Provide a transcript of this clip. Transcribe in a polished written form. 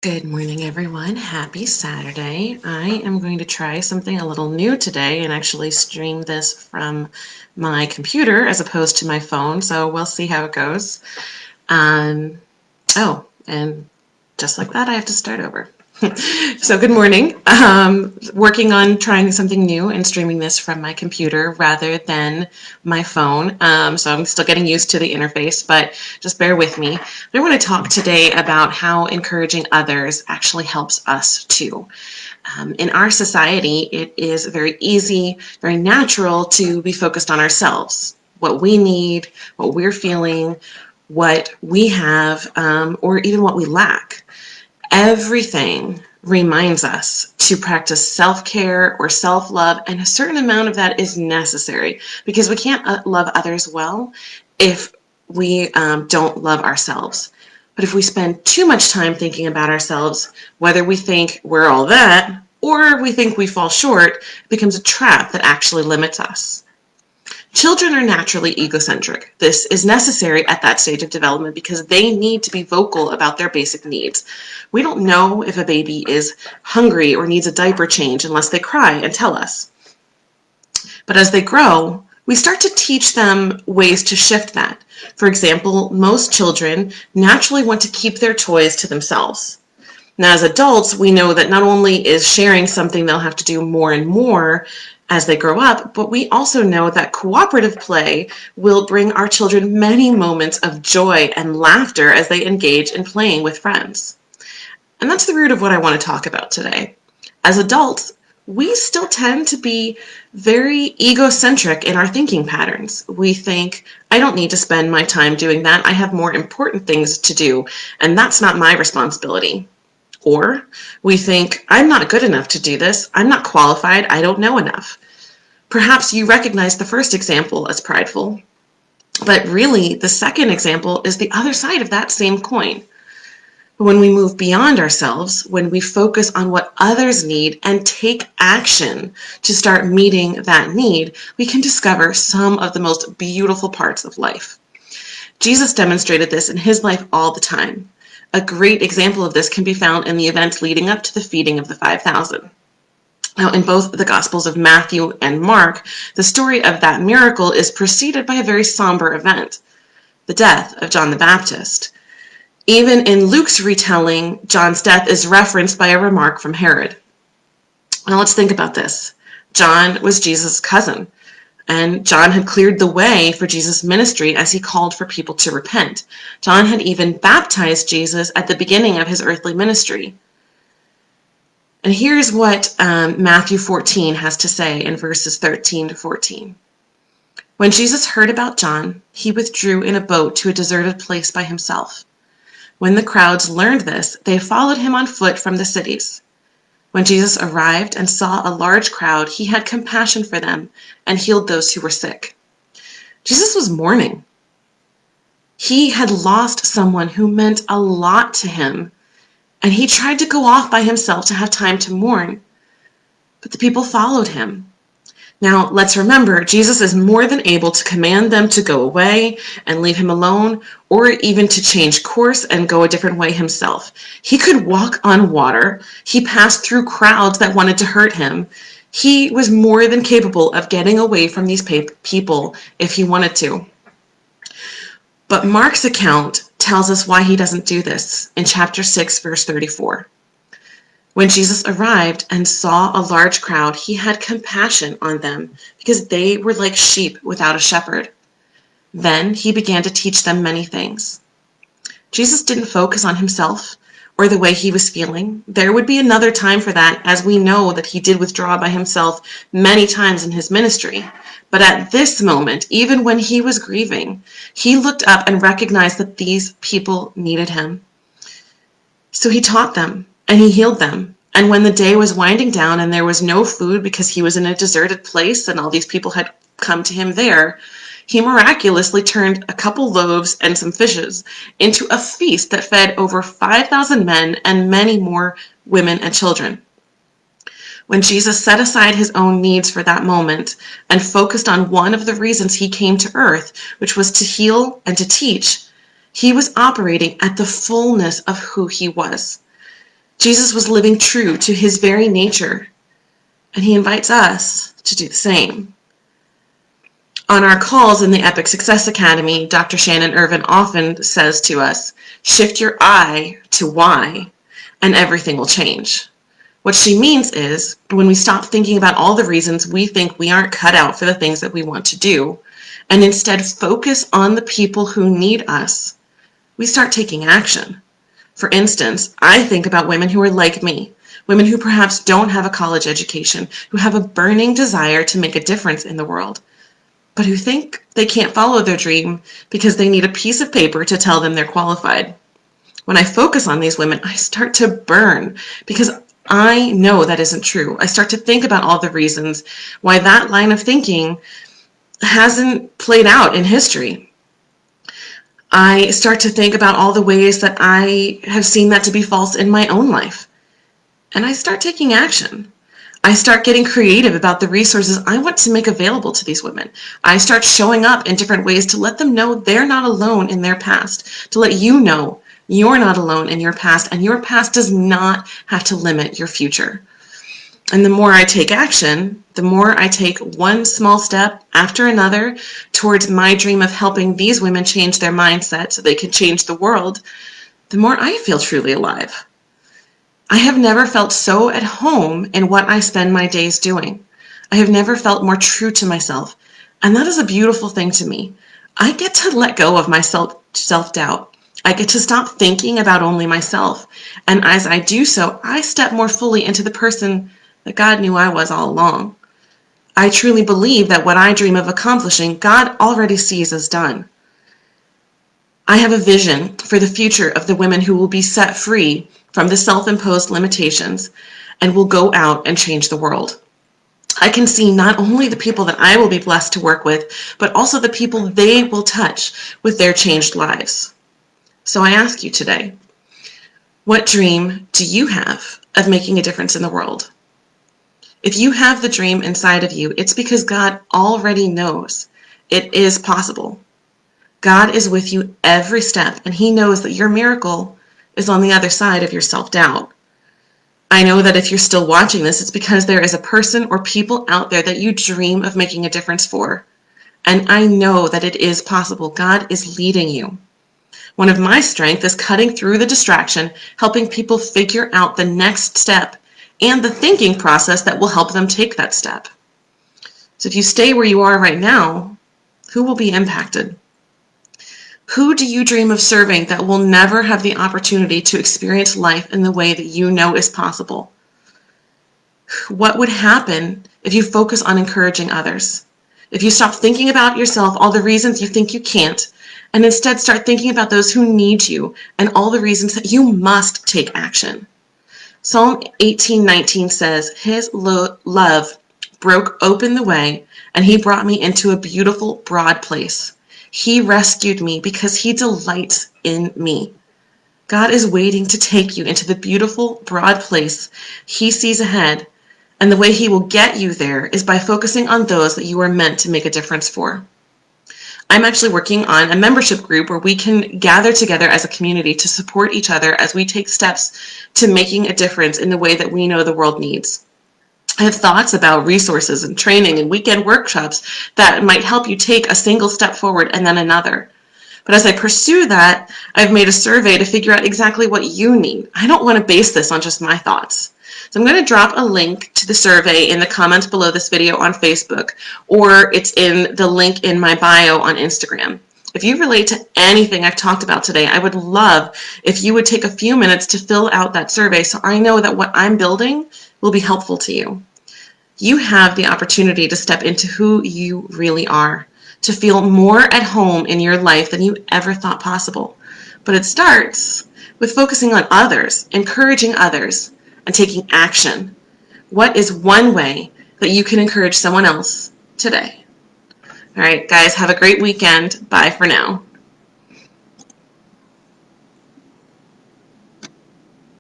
Good morning, everyone. Happy Saturday. I am going to try something a little new today and actually stream this from my computer as opposed to my phone, so we'll see how it goes. And just like that, I have to start over. So good morning. Working on trying something new and streaming this from my computer rather than my phone. So I'm still getting used to the interface, but just bear with me. I want to talk today about how encouraging others actually helps us too. In our society, it is very easy, very natural to be focused on ourselves, what we need, what we're feeling, what we have, or even what we lack. Everything reminds us to practice self-care or self-love, and a certain amount of that is necessary because we can't love others well if we don't love ourselves. But if we spend too much time thinking about ourselves, whether we think we're all that or we think we fall short, it becomes a trap that actually limits us. Children are naturally egocentric. This is necessary at that stage of development because they need to be vocal about their basic needs. We don't know if a baby is hungry or needs a diaper change unless they cry and tell us. But as they grow, we start to teach them ways to shift that. For example, most children naturally want to keep their toys to themselves. Now, as adults, we know that not only is sharing something they'll have to do more and more as they grow up, but we also know that cooperative play will bring our children many moments of joy and laughter as they engage in playing with friends. And that's the root of what I want to talk about today. As adults, we still tend to be very egocentric in our thinking patterns. We think, I don't need to spend my time doing that. I have more important things to do, and that's not my responsibility. Or we think, I'm not good enough to do this. I'm not qualified. I don't know enough. Perhaps you recognize the first example as prideful, but really the second example is the other side of that same coin. When we move beyond ourselves, when we focus on what others need and take action to start meeting that need, we can discover some of the most beautiful parts of life. Jesus demonstrated this in his life all the time. A great example of this can be found in the events leading up to the feeding of the 5,000. Now, in both the Gospels of Matthew and Mark, the story of that miracle is preceded by a very somber event, the death of John the Baptist. Even in Luke's retelling, John's death is referenced by a remark from Herod. Now, let's think about this. John was Jesus' cousin. And John had cleared the way for Jesus' ministry as he called for people to repent. John had even baptized Jesus at the beginning of his earthly ministry. And here's what Matthew 14 has to say in verses 13 to 14. When Jesus heard about John, he withdrew in a boat to a deserted place by himself. When the crowds learned this, they followed him on foot from the cities. When Jesus arrived and saw a large crowd, he had compassion for them and healed those who were sick. Jesus was mourning. He had lost someone who meant a lot to him, and he tried to go off by himself to have time to mourn. But the people followed him. Now, let's remember, Jesus is more than able to command them to go away and leave him alone, or even to change course and go a different way himself. He could walk on water. He passed through crowds that wanted to hurt him. He was more than capable of getting away from these people if he wanted to. But Mark's account tells us why he doesn't do this in chapter 6, verse 34. When Jesus arrived and saw a large crowd, he had compassion on them because they were like sheep without a shepherd. Then he began to teach them many things. Jesus didn't focus on himself or the way he was feeling. There would be another time for that, as we know that he did withdraw by himself many times in his ministry. But at this moment, even when he was grieving, he looked up and recognized that these people needed him. So he taught them. And he healed them. And when the day was winding down and there was no food because he was in a deserted place and all these people had come to him there, he miraculously turned a couple loaves and some fishes into a feast that fed over 5,000 men and many more women and children. When Jesus set aside his own needs for that moment and focused on one of the reasons he came to earth, which was to heal and to teach, he was operating at the fullness of who he was. Jesus was living true to his very nature, and he invites us to do the same. On our calls in the Epic Success Academy, Dr. Shannon Irvin often says to us, shift your I to why, and everything will change. What she means is, when we stop thinking about all the reasons we think we aren't cut out for the things that we want to do, and instead focus on the people who need us, we start taking action. For instance, I think about women who are like me, women who perhaps don't have a college education, who have a burning desire to make a difference in the world, but who think they can't follow their dream because they need a piece of paper to tell them they're qualified. When I focus on these women, I start to burn because I know that isn't true. I start to think about all the reasons why that line of thinking hasn't played out in history. I start to think about all the ways that I have seen that to be false in my own life. And I start taking action. I start getting creative about the resources I want to make available to these women. I start showing up in different ways to let them know they're not alone in their past, to let you know you're not alone in your past, and your past does not have to limit your future. And the more I take action, the more I take one small step after another towards my dream of helping these women change their mindset so they can change the world, the more I feel truly alive. I have never felt so at home in what I spend my days doing. I have never felt more true to myself, and that is a beautiful thing to me. I get to let go of my self-doubt. I get to stop thinking about only myself, and as I do so, I step more fully into the person that God knew I was all along. I truly believe that what I dream of accomplishing, God already sees as done. I have a vision for the future of the women who will be set free from the self-imposed limitations and will go out and change the world. I can see not only the people that I will be blessed to work with, but also the people they will touch with their changed lives. So I ask you today, what dream do you have of making a difference in the world? If you have the dream inside of you, it's because God already knows it is possible. God is with you every step, and he knows that your miracle is on the other side of your self-doubt. I know that if you're still watching this, it's because there is a person or people out there that you dream of making a difference for. And I know that it is possible. God is leading you. One of my strengths is cutting through the distraction, helping people figure out the next step and the thinking process that will help them take that step. So if you stay where you are right now, who will be impacted? Who do you dream of serving that will never have the opportunity to experience life in the way that you know is possible? What would happen if you focus on encouraging others? If you stop thinking about yourself, all the reasons you think you can't, and instead start thinking about those who need you and all the reasons that you must take action. Psalm 18:19 says, his love broke open the way, and he brought me into a beautiful, broad place. He rescued me because he delights in me. God is waiting to take you into the beautiful, broad place he sees ahead, and the way he will get you there is by focusing on those that you are meant to make a difference for. I'm actually working on a membership group where we can gather together as a community to support each other as we take steps to making a difference in the way that we know the world needs. I have thoughts about resources and training and weekend workshops that might help you take a single step forward and then another. But as I pursue that, I've made a survey to figure out exactly what you need. I don't want to base this on just my thoughts. So I'm going to drop a link to the survey in the comments below this video on Facebook, or it's in the link in my bio on Instagram. If you relate to anything I've talked about today, I would love if you would take a few minutes to fill out that survey so I know that what I'm building will be helpful to you. You have the opportunity to step into who you really are, to feel more at home in your life than you ever thought possible. But it starts with focusing on others, encouraging others, and taking action. What is one way that you can encourage someone else today? All right, guys, have a great weekend. Bye for now.